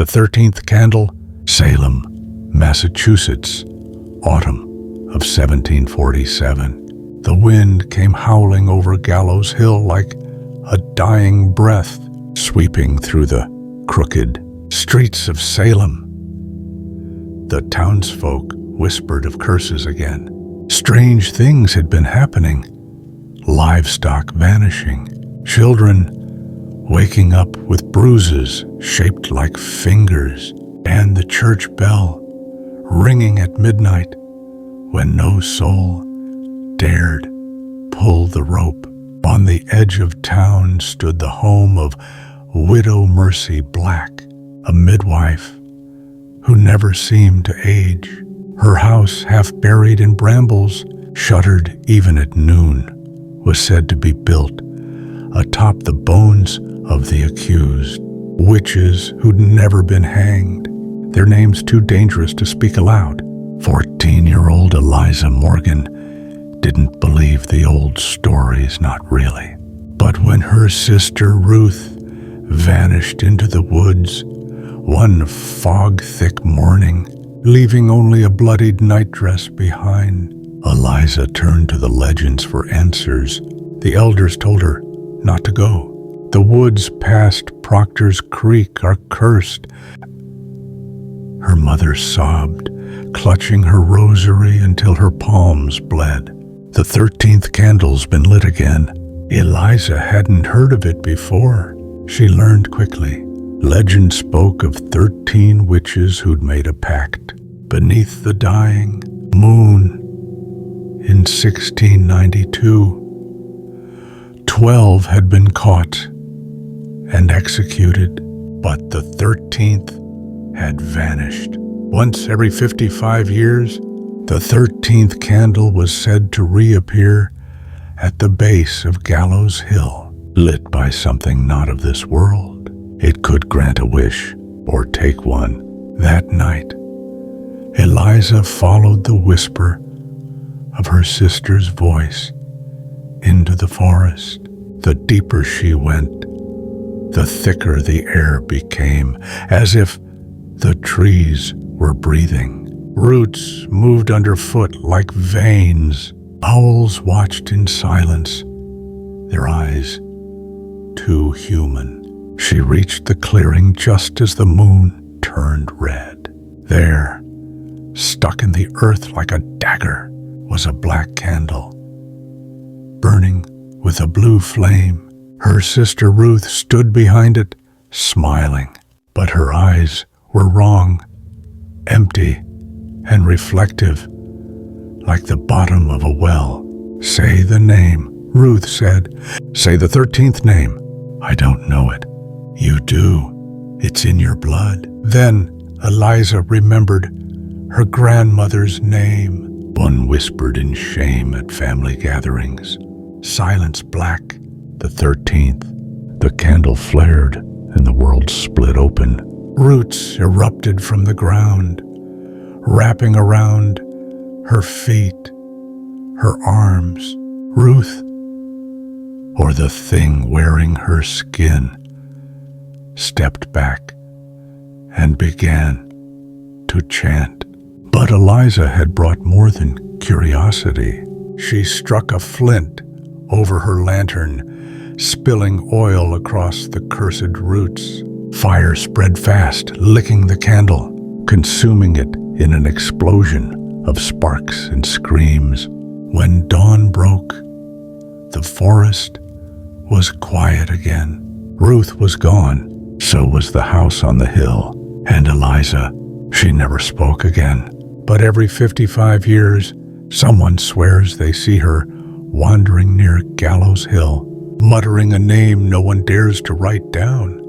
The 13th Candle, Salem, Massachusetts, autumn of 1747. The wind came howling over Gallows Hill like a dying breath, sweeping through the crooked streets of Salem. The townsfolk whispered of curses again. Strange things had been happening. Livestock vanishing, children waking up with bruises shaped like fingers, and the church bell ringing at midnight when no soul dared pull the rope. On the edge of town stood the home of Widow Mercy Black, a midwife who never seemed to age. Her house, half buried in brambles, shuttered even at noon, was said to be built atop the bones of the accused, witches who'd never been hanged, their names too dangerous to speak aloud. 14-year-old Eliza Morgan didn't believe the old stories, not really. But when her sister Ruth vanished into the woods one fog-thick morning, leaving only a bloodied nightdress behind, Eliza turned to the legends for answers. The elders told her not to go. The woods past Proctor's Creek are cursed. Her mother sobbed, clutching her rosary until her palms bled. The 13th candle's been lit again. Eliza hadn't heard of it before. She learned quickly. Legend spoke of 13 witches who'd made a pact beneath the dying moon in 1692. 12 had been caught and executed, but the 13th had vanished. Once every 55 years, the 13th candle was said to reappear at the base of Gallows Hill, lit by something not of this world. It could grant a wish or take one. That night, Eliza followed the whisper of her sister's voice into the forest. The deeper she went, the thicker the air became, as if the trees were breathing. Roots moved underfoot like veins. Owls watched in silence, their eyes too human. She reached the clearing just as the moon turned red. There, stuck in the earth like a dagger, was a black candle, burning with a blue flame. Her sister Ruth stood behind it, smiling, but her eyes were wrong, empty and reflective, like the bottom of a well. "Say the name," Ruth said. "Say the 13th name." "I don't know it." "You do. It's in your blood." Then Eliza remembered her grandmother's name. One whispered in shame at family gatherings. Silence black. The 13th. The candle flared and the world split open. Roots erupted from the ground, wrapping around her feet, her arms. Ruth, or the thing wearing her skin, stepped back and began to chant. But Eliza had brought more than curiosity. She struck a flint over her lantern, spilling oil across the cursed roots. Fire spread fast, licking the candle, consuming it in an explosion of sparks and screams. When dawn broke, the forest was quiet again. Ruth was gone, so was the house on the hill. And Eliza, she never spoke again. But every 55 years, someone swears they see her wandering near Gallows Hill, muttering a name no one dares to write down.